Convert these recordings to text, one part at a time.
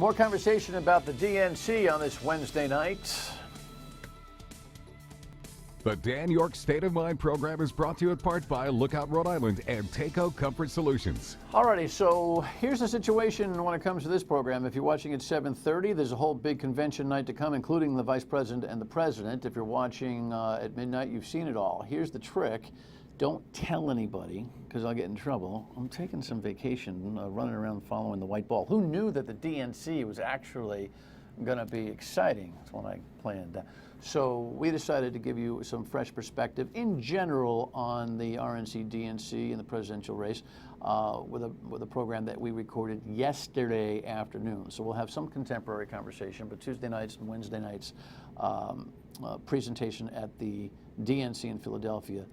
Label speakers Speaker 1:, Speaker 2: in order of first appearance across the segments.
Speaker 1: More conversation about the DNC on this Wednesday night.
Speaker 2: The Dan Yorke State of Mind program is brought to you in part by Lookout Rhode Island and Takeo Comfort Solutions.
Speaker 1: Alrighty, so here's the situation when it comes to this program. If you're watching at 7:30, there's a whole big convention night to come, including the Vice President and the President. If you're watching at midnight, you've seen it all. Here's the trick. Don't tell anybody, because I'll get in trouble. I'm taking some vacation, running around following the white ball. Who knew that the DNC was actually going to be exciting? That's what I planned. So we decided to give you some fresh perspective in general on the RNC, DNC, and the presidential race with a program that we recorded yesterday afternoon. So we'll have some contemporary conversation, but Tuesday nights and Wednesday nights presentation at the DNC in Philadelphia.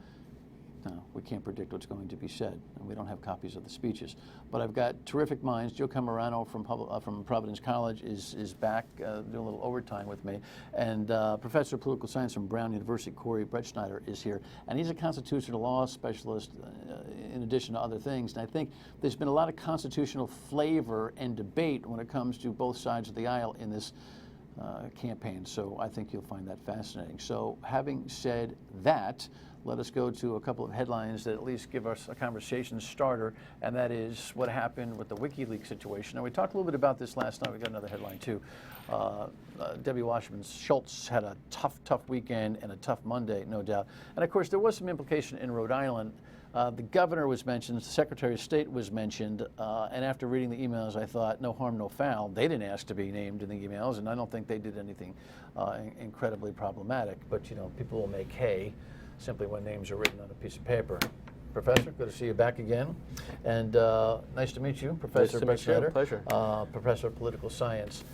Speaker 1: No, we can't predict what's going to be said, and we don't have copies of the speeches. But I've got terrific minds. Joe Cammarano from Providence College is back doing a little overtime with me, and Professor of Political Science from Brown University, Brettscheider, is here, and he's a constitutional law specialist in addition to other things. And I think there's been a lot of constitutional flavor and debate when it comes to both sides of the aisle in this campaign, so I think you'll find that fascinating. So having said that, let us go to a couple of headlines that at least give us a conversation starter, and that is what happened with the WikiLeaks situation. Now, we talked a little bit about this last night. We got another headline, too. Debbie Wasserman Schultz had a tough weekend and a tough Monday, no doubt. And, of course, there was some implication in Rhode Island. The governor was mentioned, the Secretary of State was mentioned, and after reading the emails, I thought, no harm, no foul. They didn't ask to be named in the emails, and I don't think they did anything incredibly problematic. But, you know, people will make hay simply when names are written on a piece of paper. Professor, good to see you back again. And nice to meet you, Professor Brettscheider.
Speaker 3: Pleasure.
Speaker 1: Professor of Political Science.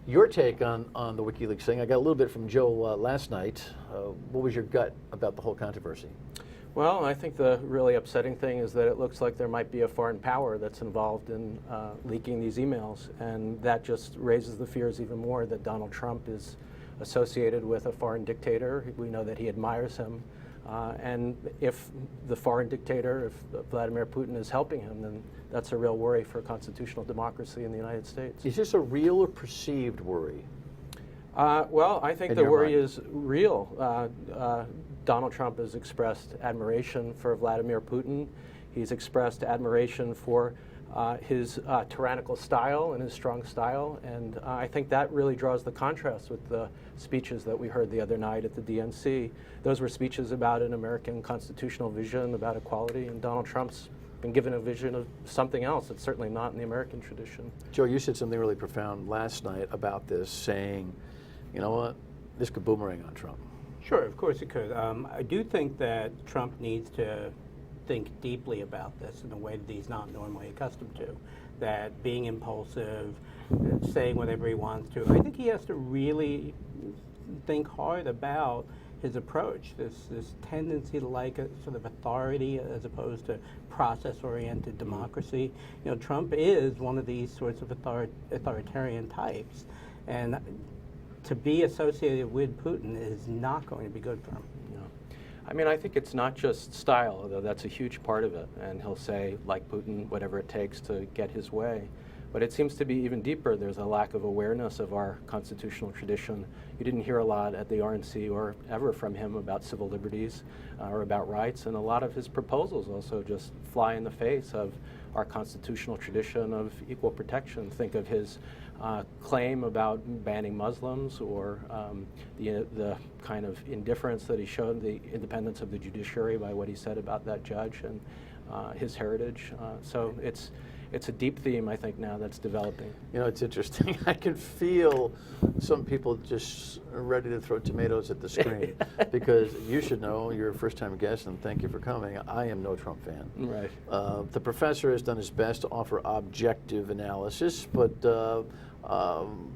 Speaker 1: Your take on the WikiLeaks thing, I got a little bit from Joe last night. What was your gut about the whole controversy?
Speaker 3: Well, I think the really upsetting thing is that it looks like there might be a foreign power that's involved in leaking these emails, and that just raises the fears even more that Donald Trump is associated with a foreign dictator. We know that he admires him, and if the foreign dictator, if Vladimir Putin is helping him, then that's a real worry for constitutional democracy in the United States.
Speaker 1: Is this a real or perceived worry?
Speaker 3: Well, I think the worry is real. Donald Trump has expressed admiration for Vladimir Putin. He's expressed admiration for his tyrannical style and his strong style, and I think that really draws the contrast with the speeches that we heard the other night at the DNC. Those were speeches about an American constitutional vision, about equality, and Donald Trump's been given a vision of something else that's certainly not in the American tradition.
Speaker 1: Joe, you said something really profound last night about this, saying, you know what, this could boomerang on Trump.
Speaker 4: Sure, of course it could. I do think that Trump needs to think deeply about this in a way that he's not normally accustomed to, that being impulsive, saying whatever he wants to. I think he has to really think hard about his approach, this tendency to like a sort of authority as opposed to process-oriented democracy. You know, Trump is one of these sorts of authoritarian types, and to be associated with Putin is not going to be good for him.
Speaker 3: I mean, I think it's not just style, although that's a huge part of it, and he'll say, like Putin, whatever it takes to get his way. But it seems to be even deeper. There's a lack of awareness of our constitutional tradition. You didn't hear a lot at the RNC or ever from him about civil liberties or about rights, and a lot of his proposals also just fly in the face of our constitutional tradition of equal protection. Think of his claim about banning Muslims, or the kind of indifference that he showed the independence of the judiciary by what he said about that judge and his heritage. So it's a deep theme, I think, now that's developing.
Speaker 1: You know, it's interesting. I can feel some people just ready to throw tomatoes at the screen because you should know, you're a first-time guest, and thank you for coming. I am no Trump fan.
Speaker 3: Right.
Speaker 1: The professor has done his best to offer objective analysis, but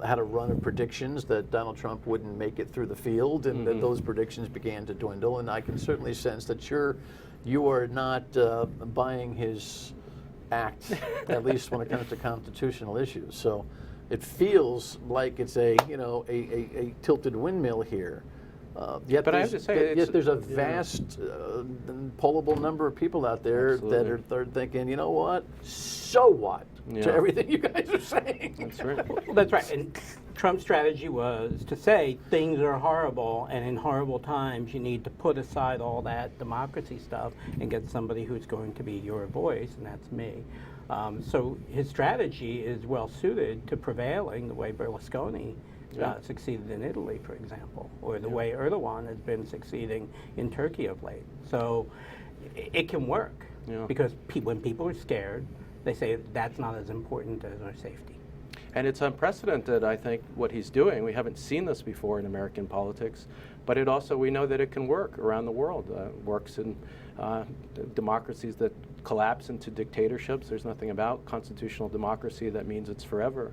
Speaker 1: had a run of predictions that Donald Trump wouldn't make it through the field, and that those predictions began to dwindle. And I can certainly sense that you are not buying his act, at least when it comes to constitutional issues. So it feels like it's a tilted windmill here. Yet
Speaker 3: But I have
Speaker 1: there's-
Speaker 3: to say,
Speaker 1: yet
Speaker 3: it's-
Speaker 1: there's a
Speaker 3: yeah.
Speaker 1: vast, pollable number of people out there that are they're thinking, you know what? So what
Speaker 3: Yeah.
Speaker 1: to everything you guys are saying?
Speaker 3: That's right.
Speaker 4: Well, that's right. And Trump's strategy was to say things are horrible, and in horrible times, you need to put aside all that democracy stuff and get somebody who's going to be your voice, and that's me. So his strategy is well suited to prevailing the way Berlusconi succeeded in Italy, for example, or the way Erdogan has been succeeding in Turkey of late. So it can work because when people are scared, they say that's not as important as our safety.
Speaker 3: And it's unprecedented, I think, what he's doing. We haven't seen this before in American politics, but it also, we know that it can work around the world. Works in democracies that collapse into dictatorships. There's nothing about constitutional democracy that means it's forever.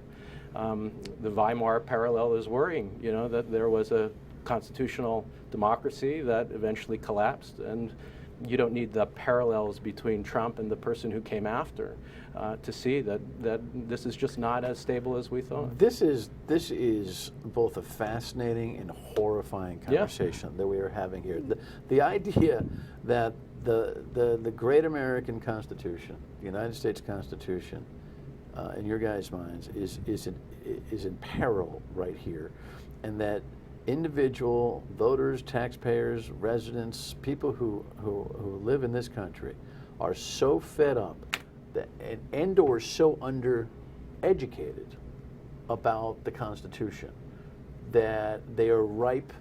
Speaker 3: The Weimar parallel is worrying, that there was a constitutional democracy that eventually collapsed, and you don't need the parallels between Trump and the person who came after to see that this is just not as stable as we thought.
Speaker 1: This is both a fascinating and horrifying conversation that we are having here. The idea that the great American Constitution, the United States Constitution, in your guys' minds, is in peril right here, and that individual voters, taxpayers, residents, people who live in this country are so fed up and or so undereducated about the Constitution that they are ripe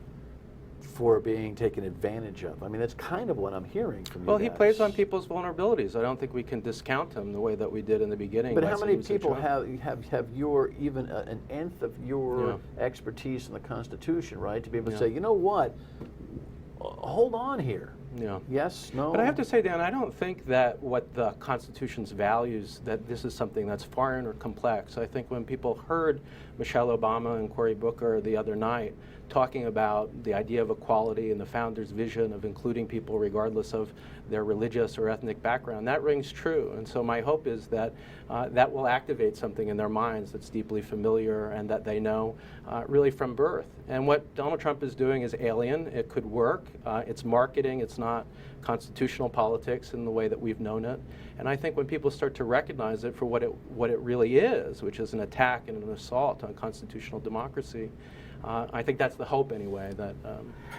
Speaker 1: for being taken advantage of. I mean, that's kind of what I'm hearing from you
Speaker 3: Well,
Speaker 1: guys.
Speaker 3: he plays on people's vulnerabilities. I don't think we can discount him the way that we did in the beginning.
Speaker 1: But
Speaker 3: by
Speaker 1: how
Speaker 3: saying
Speaker 1: many
Speaker 3: he was a
Speaker 1: people
Speaker 3: Trump.
Speaker 1: have your even an nth of your expertise in the Constitution, right? To be able to say, you know what, hold on here.
Speaker 3: Yeah.
Speaker 1: Yes, no.
Speaker 3: But I have to say, Dan, I don't think that what the Constitution's values, that this is something that's foreign or complex. I think when people heard Michelle Obama and Cory Booker the other night talking about the idea of equality and the founder's vision of including people regardless of their religious or ethnic background, that rings true. And so my hope is that that will activate something in their minds that's deeply familiar and that they know really from birth. And what Donald Trump is doing is alien. It could work. It's marketing. It's not constitutional politics in the way that we've known it. And I think when people start to recognize it for what it really is, which is an attack and an assault on constitutional democracy, I think that's the hope anyway,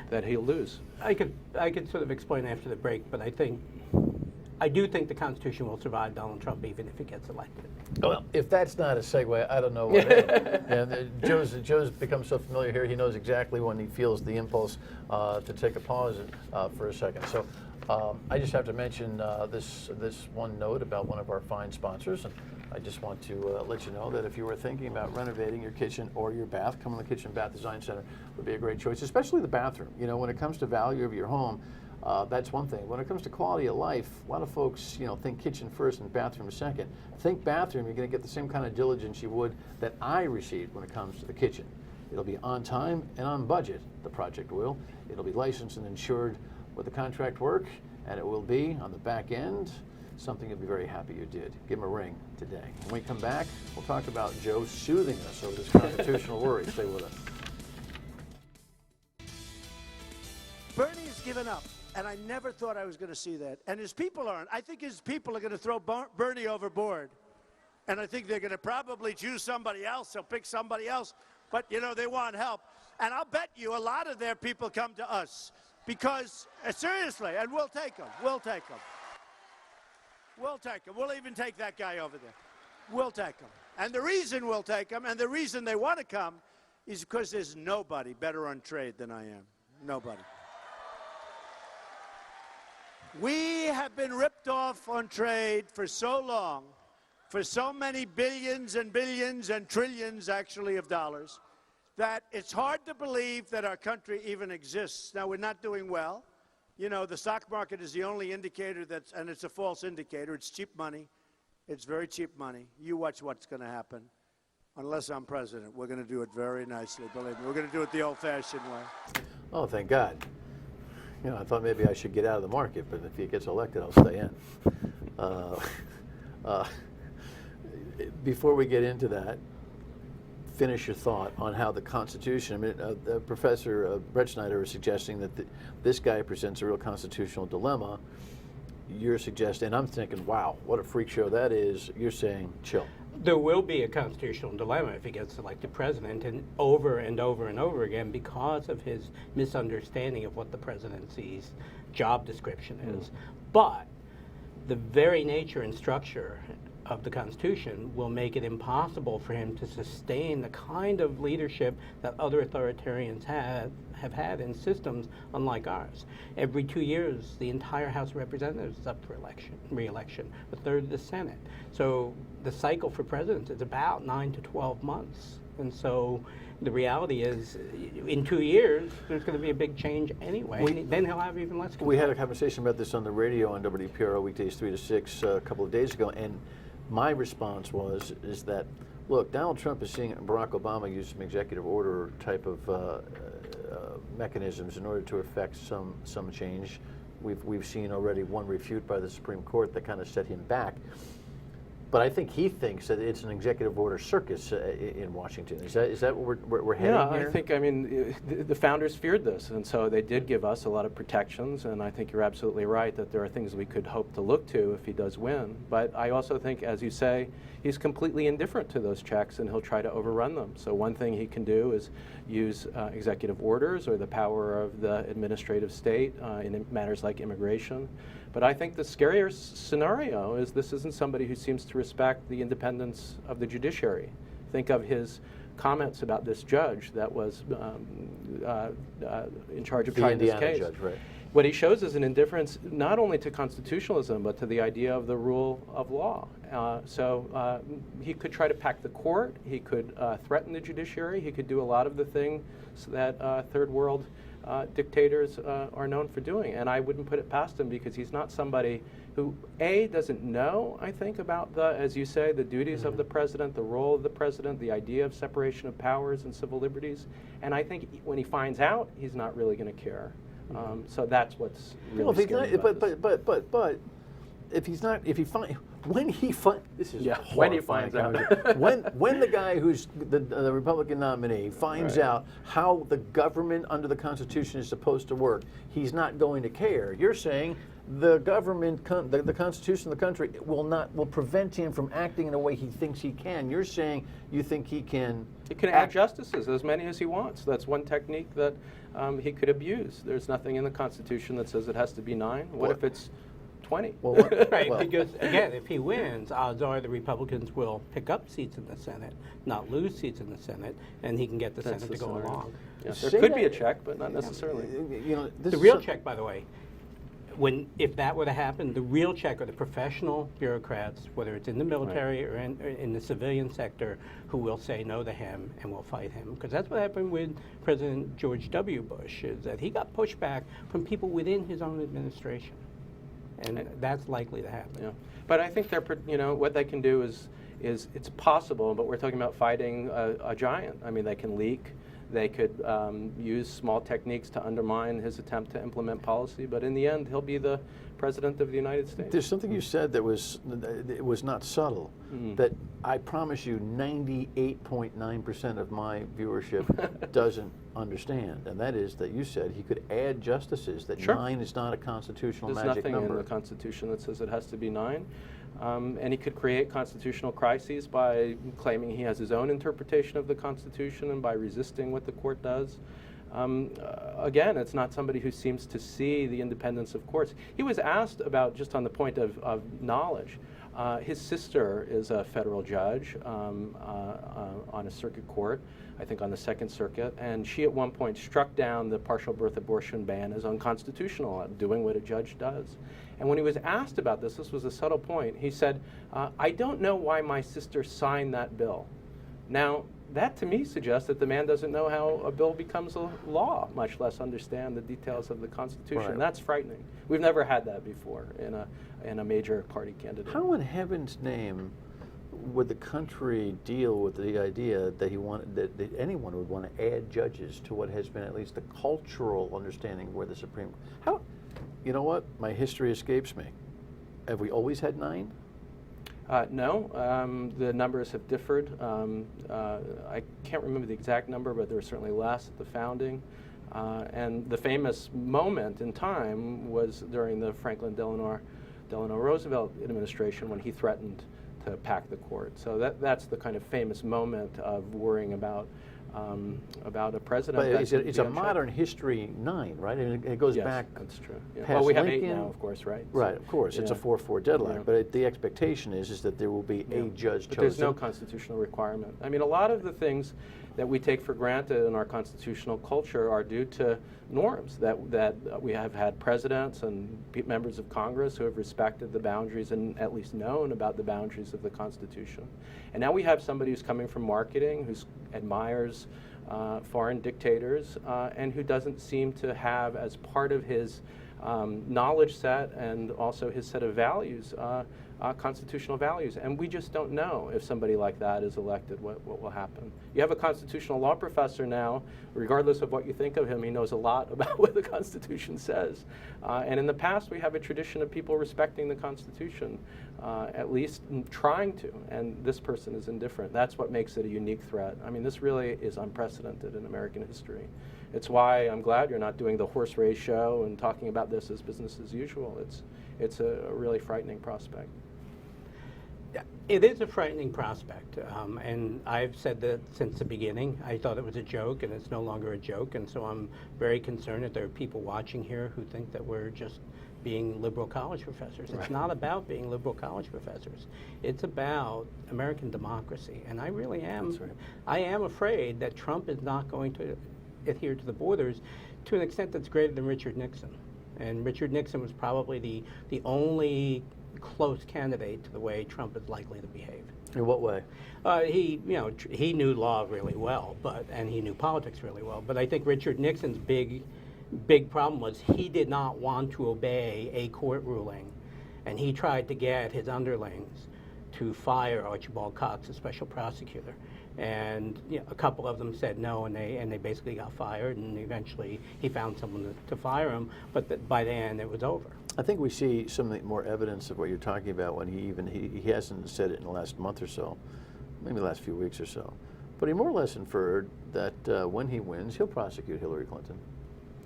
Speaker 3: that he'll lose.
Speaker 4: I could sort of explain after the break, but I do think the Constitution will survive Donald Trump even if he gets elected.
Speaker 1: Well, if that's not a segue, I don't know what is. And Joe's become so familiar here, he knows exactly when he feels the impulse to take a pause for a second. So I just have to mention this one note about one of our fine sponsors. And I just want to let you know that if you were thinking about renovating your kitchen or your bath, Cumberland Kitchen Bath Design Center would be a great choice, especially the bathroom. When it comes to value of your home, that's one thing. When it comes to quality of life, a lot of folks, think kitchen first and bathroom second. Think bathroom, you're going to get the same kind of diligence you would that I received when it comes to the kitchen. It'll be on time and on budget, the project will. It'll be licensed and insured with the contract work, and it will be, on the back end, something you'll be very happy you did. Give him a ring today. When we come back, we'll talk about Joe soothing us over this constitutional worry. Stay with us.
Speaker 5: Bernie's given up, and I never thought I was going to see that. And his people aren't. I think his people are going to throw Bernie overboard. And I think they're going to probably choose somebody else. They'll pick somebody else. But, they want help. And I'll bet you a lot of their people come to us. Because, seriously, and we'll take them. We'll take them. We'll take them. We'll even take that guy over there. We'll take them. And the reason we'll take them, and the reason they want to come, is because there's nobody better on trade than I am. Nobody. We have been ripped off on trade for so long, for so many billions and billions and trillions, actually, of dollars, that it's hard to believe that our country even exists. Now, we're not doing well. The stock market is the only indicator and it's a false indicator. It's cheap money. It's very cheap money. You watch what's going to happen. Unless I'm president, we're going to do it very nicely, believe me. We're going to do it the old-fashioned way.
Speaker 1: Oh, thank God. I thought maybe I should get out of the market, but if he gets elected, I'll stay in. Before we get into that, finish your thought on how the Constitution. I mean, Professor Brettscheider is suggesting that this guy presents a real constitutional dilemma. You're suggesting, and I'm thinking, wow, what a freak show that is. You're saying, chill.
Speaker 4: There will be a constitutional dilemma if he gets elected president, and over and over and over again, because of his misunderstanding of what the presidency's job description is. But the very nature and structure of the Constitution will make it impossible for him to sustain the kind of leadership that other authoritarians have had in systems unlike ours. Every 2 years, the entire House of Representatives is up for re-election, a third of the Senate. So the cycle for presidents is about 9 to 12 months. And so the reality is, in 2 years, there's going to be a big change anyway. And then he'll have even less control.
Speaker 1: We had a conversation about this on the radio on WPRO weekdays 3 to 6 a couple of days ago, and my response is that, look, Donald Trump is seeing Barack Obama use some executive order type of mechanisms in order to effect some change. We've seen already one refute by the Supreme Court that kind of set him back. But I think he thinks that it's an executive order circus in Washington. Is that what we're heading here?
Speaker 3: Yeah, I think, I mean, the founders feared this, and so they did give us a lot of protections, and I think you're absolutely right that there are things we could hope to look to if he does win. But I also think, as you say, he's completely indifferent to those checks, and he'll try to overrun them. So one thing he can do is use executive orders or the power of the administrative state in matters like immigration. But I think the scarier scenario is this isn't somebody who seems to respect the independence of the judiciary. Think of his comments about this judge that was in charge of trying this case.
Speaker 1: Judge, right.
Speaker 3: What he shows is an indifference not only to constitutionalism, but to the idea of the rule of law. So he could try to pack the court, he could threaten the judiciary, he could do a lot of the things that third world dictators are known for doing. And I wouldn't put it past him because he's not somebody who, A, doesn't know, I think, about the, as you say, the duties of the president, the role of the president, the idea of separation of powers and civil liberties. And I think when he finds out, he's not really going to care. So that's what's really scary about this.
Speaker 1: But if he's not, if he find when he find this is
Speaker 3: when he finds out
Speaker 1: when the guy who's the Republican nominee finds out how the government under the Constitution is supposed to work, he's not going to care. You're saying the government, the Constitution of the country will prevent him from acting in a way he thinks he can. You're saying you think he can.
Speaker 3: He can add justices, as many as he wants. That's one technique that he could abuse. There's nothing in the Constitution that says it has to be 9. What if it's 20?
Speaker 1: Well,
Speaker 4: because, again, if he wins, odds are the Republicans will pick up seats in the Senate, not lose seats in the Senate, and he can get the Senate to go along.
Speaker 3: Yeah, there could be a check, but not necessarily.
Speaker 1: You know,
Speaker 4: The real check, by the way, if that were to happen, the real check are the professional bureaucrats, whether it's in the military or in the civilian sector, who will say no to him and will fight him. Because that's what happened with President George W. Bush, is that he got pushback from people within his own administration. And that's likely to happen.
Speaker 3: Yeah. But I think what they can do is it's possible, but we're talking about fighting a giant. I mean, they can leak. They could use small techniques to undermine his attempt to implement policy, but in the end, he'll be the president of the United States.
Speaker 1: There's something you said that was not subtle, that I promise you 98.9% of my viewership doesn't understand, and that is that you said he could add justices, that 9 is not a constitutional magic number.
Speaker 3: There's nothing in the Constitution that says it has to be 9. And he could create constitutional crises by claiming he has his own interpretation of the Constitution and by resisting what the court does. Again, it's not somebody who seems to see the independence of courts. He was asked about, just on the point of knowledge, his sister is a federal judge on a circuit court, I think on the Second Circuit, and she at one point struck down the partial birth abortion ban as unconstitutional, doing what a judge does. And when he was asked about this was a subtle point, he said, I don't know why my sister signed that bill. Now, that to me suggests that the man doesn't know how a bill becomes a law, much less understand the details of the Constitution.
Speaker 1: Right.
Speaker 3: That's frightening. We've never had that before in a major party candidate.
Speaker 1: How in heaven's name would the country deal with the idea that that anyone would want to add judges to what has been at least the cultural understanding where the Supreme? How? You know what? My history escapes me. Have we always had 9?
Speaker 3: No, the numbers have differed. I can't remember the exact number, but there were certainly less at the founding. And the famous moment in time was during the Franklin Delano Roosevelt administration when he threatened to pack the court. So that's the kind of famous moment of worrying about a president.
Speaker 1: But
Speaker 3: that's
Speaker 1: it's a
Speaker 3: unchecked.
Speaker 1: modern history 9, right? And it goes
Speaker 3: Yes,
Speaker 1: back.
Speaker 3: that's true. Yeah.
Speaker 1: past
Speaker 3: Well, we have 8
Speaker 1: Lincoln.
Speaker 3: now, of course, right?
Speaker 1: Right,
Speaker 3: So,
Speaker 1: of course. It's a
Speaker 3: yeah.
Speaker 1: 4-4 deadline.
Speaker 3: Yeah.
Speaker 1: But the expectation is that there will be a judge
Speaker 3: But
Speaker 1: chosen.
Speaker 3: there's no constitutional requirement. I mean, a lot of the things that we take for granted in our constitutional culture are due to norms that we have had presidents and members of Congress who have respected the boundaries and at least known about the boundaries of the Constitution. And now we have somebody who's coming from marketing, who admires foreign dictators, and who doesn't seem to have as part of his knowledge set and also his set of values, constitutional values. And we just don't know if somebody like that is elected, what will happen. You have a constitutional law professor now, regardless of what you think of him, he knows a lot about what the Constitution says. And in the past, we have a tradition of people respecting the Constitution, at least trying to, and this person is indifferent. That's what makes it a unique threat. I mean, this really is unprecedented in American history. It's why I'm glad you're not doing the horse race show and talking about this as business as usual. It's a really frightening prospect.
Speaker 4: It is a frightening prospect, and I've said that since the beginning. I thought it was a joke, and it's no longer a joke, and so I'm very concerned that there are people watching here who think that we're just being liberal college professors. It's not about being liberal college professors. It's about American democracy, and I really am.
Speaker 1: That's right.
Speaker 4: I am afraid that Trump is not going to adhere to the borders to an extent that's greater than Richard Nixon. And Richard Nixon was probably the only close candidate to the way Trump is likely to behave.
Speaker 1: In what way?
Speaker 4: He knew law really well, and he knew politics really well. But I think Richard Nixon's big problem was he did not want to obey a court ruling, and he tried to get his underlings to fire Archibald Cox, a special prosecutor. And a couple of them said no, and they basically got fired. And eventually, he found someone to fire him. But by then, it was over.
Speaker 1: I think we see some more evidence of what you're talking about when he hasn't said it in the last month or so, maybe the last few weeks or so. But he more or less inferred that when he wins, he'll prosecute Hillary Clinton.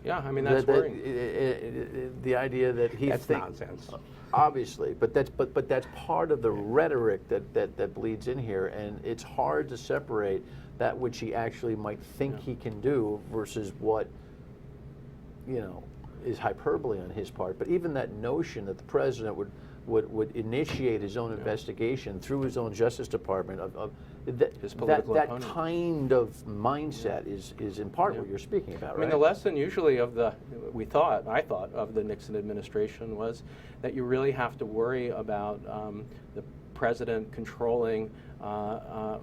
Speaker 3: Yeah, I mean, that's worrying.
Speaker 1: The idea that he
Speaker 4: That's nonsense.
Speaker 1: Obviously, but that's part of the rhetoric that bleeds in here, and it's hard to separate that which he actually might think he can do versus what is hyperbole on his part. But even that notion that the president would initiate his own investigation through his own Justice Department
Speaker 3: His political
Speaker 1: that
Speaker 3: opponent.
Speaker 1: kind of mindset is in part what you're speaking about,
Speaker 3: I mean, the lesson usually I thought of the Nixon administration was that you really have to worry about the president controlling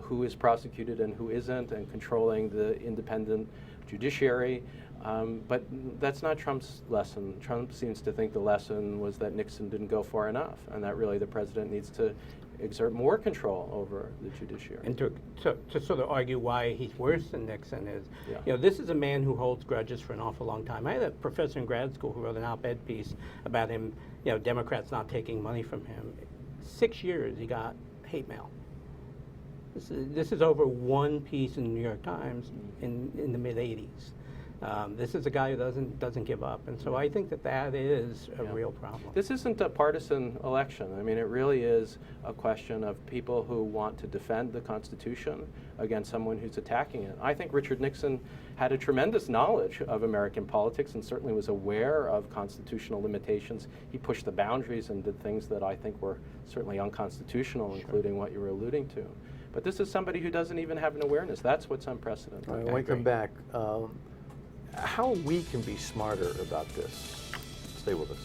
Speaker 3: who is prosecuted and who isn't, and controlling the independent judiciary. But that's not Trump's lesson. Trump seems to think the lesson was that Nixon didn't go far enough, and that really the president needs to exert more control over the judiciary.
Speaker 4: And to sort of argue why he's worse than Nixon is,
Speaker 3: Yeah.
Speaker 4: this is a man who holds grudges for an awful long time. I had a professor in grad school who wrote an op-ed piece about him, Democrats not taking money from him. 6 years he got hate mail. This is over one piece in the New York Times in the mid-'80s. This is a guy who doesn't give up, and so I think that is a real problem.
Speaker 3: This isn't a partisan election. I mean, it really is a question of people who want to defend the Constitution against someone who's attacking it. I think Richard Nixon had a tremendous knowledge of American politics and certainly was aware of constitutional limitations. He pushed the boundaries and did things that I think were certainly unconstitutional, including what you were alluding to. But this is somebody who doesn't even have an awareness. That's what's unprecedented.
Speaker 1: All right, when we come back, how we can be smarter about this. Stay with us.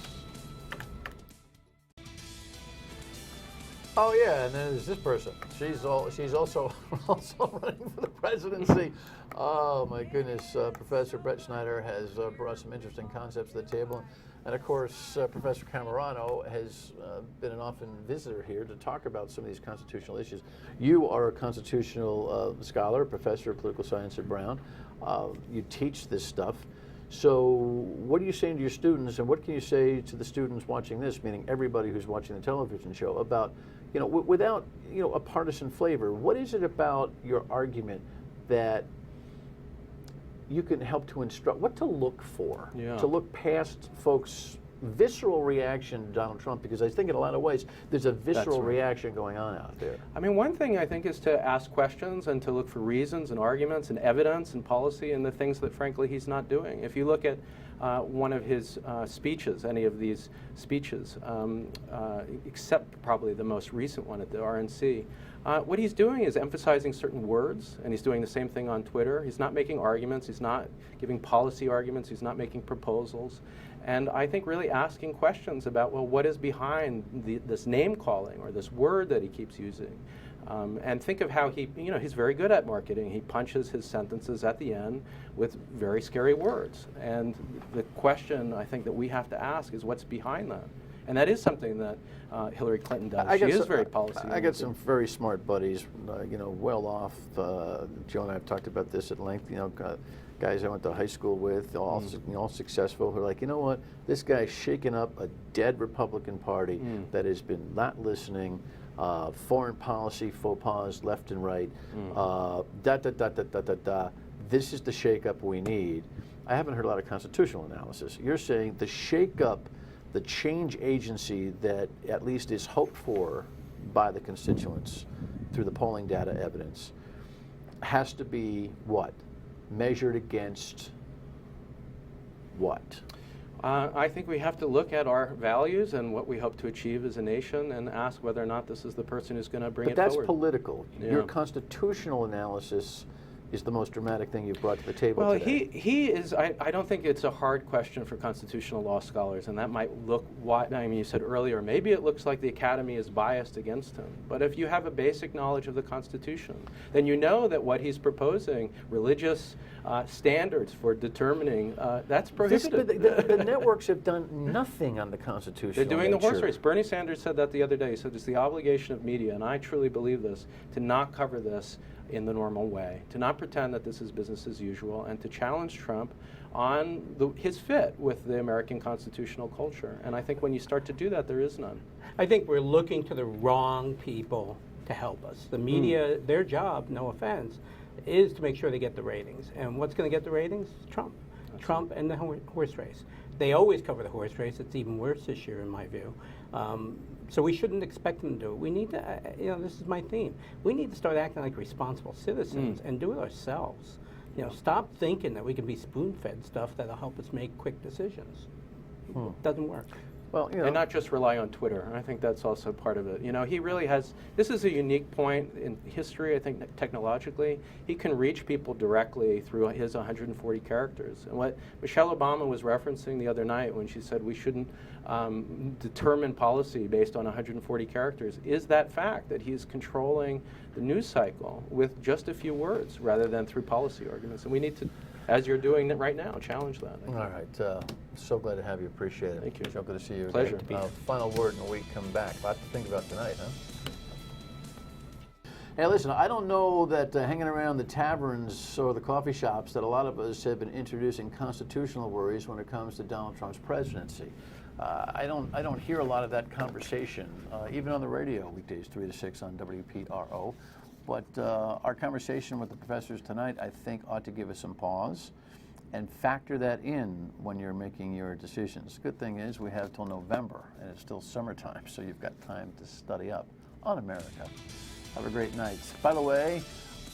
Speaker 1: Oh yeah, and then there's this person. She's also running for the presidency. Oh my goodness, Professor Brettscheider has brought some interesting concepts to the table, and of course, Professor Cammarano has been an often visitor here to talk about some of these constitutional issues. You are a constitutional scholar, professor of political science at Brown. You teach this stuff. So what are you saying to your students, and what can you say to the students watching this, meaning everybody who's watching the television show, about without a partisan flavor, what is it about your argument that you can help to instruct, what to look for, to look past folks' visceral reaction to Donald Trump? Because I think in a lot of ways there's a visceral reaction going on out there.
Speaker 3: I mean, one thing I think is to ask questions and to look for reasons and arguments and evidence and policy and the things that, frankly, he's not doing. If you look at one of his speeches, any of these speeches, except probably the most recent one at the RNC, what he's doing is emphasizing certain words, and he's doing the same thing on Twitter. He's not making arguments. He's not giving policy arguments. He's not making proposals. And I think really asking questions about, well, what is behind this name calling or this word that he keeps using? And think of how he's very good at marketing. He punches his sentences at the end with very scary words. And the question I think that we have to ask is what's behind that? And that is something that Hillary Clinton does. She is very policy.
Speaker 1: I got some very smart buddies, well off. Joe and I have talked about this at length. Guys I went to high school with, all successful, who are like, you know what, this guy's shaking up a dead Republican Party that has been not listening, foreign policy faux pas left and right, This is the shakeup we need. I haven't heard a lot of constitutional analysis. You're saying the shakeup, the change agency that at least is hoped for by the constituents through the polling data evidence has to be what? Measured against what?
Speaker 3: I think we have to look at our values and what we hope to achieve as a nation and ask whether or not this is the person who's going to bring it forward.
Speaker 1: But that's political. Yeah. Your constitutional analysis is the most dramatic thing you've brought to the table today.
Speaker 3: He is, I don't think it's a hard question for constitutional law scholars, and that might look, you said earlier, maybe it looks like the Academy is biased against him. But if you have a basic knowledge of the Constitution, then you know that what he's proposing, religious standards for determining, that's prohibited.
Speaker 1: The networks have done nothing on the Constitution.
Speaker 3: They're doing the horse race. Bernie Sanders said that the other day. He said it's the obligation of media, and I truly believe this, to not cover this in the normal way, to not pretend that this is business as usual, and to challenge Trump on his fit with the American constitutional culture. And I think when you start to do that, there is none.
Speaker 4: I think we're looking to the wrong people to help us. The media, their job, no offense, is to make sure they get the ratings. And what's going to get the ratings? Trump. Trump and the horse race. They always cover the horse race. It's even worse this year, in my view. So we shouldn't expect them to do it. We need to, this is my theme. We need to start acting like responsible citizens and do it ourselves. Stop thinking that we can be spoon-fed stuff that'll help us make quick decisions. It doesn't work.
Speaker 1: Well,
Speaker 3: and not just rely on Twitter. I think that's also part of it. He really has, this is a unique point in history, I think, technologically. He can reach people directly through his 140 characters. And what Michelle Obama was referencing the other night when she said we shouldn't determine policy based on 140 characters is that fact that he's controlling the news cycle with just a few words rather than through policy arguments. And we need to, as you're doing it right now, challenge that.
Speaker 1: All right. So glad to have you. Appreciate it.
Speaker 3: Thank you.
Speaker 1: Joe, good to see you.
Speaker 3: Pleasure.
Speaker 1: Final word in a week. Come back. A lot to think about tonight, huh? Hey, listen, I don't know that hanging around the taverns or the coffee shops that a lot of us have been introducing constitutional worries when it comes to Donald Trump's presidency. I don't hear a lot of that conversation, even on the radio weekdays 3 to 6 on WPRO. But our conversation with the professors tonight, I think, ought to give us some pause and factor that in when you're making your decisions. Good thing is we have till November, and it's still summertime, so you've got time to study up on America. Have a great night. By the way,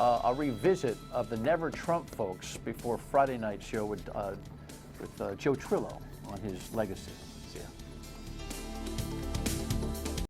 Speaker 1: a revisit of the Never Trump folks before Friday night show with Joe Trillo on his legacy.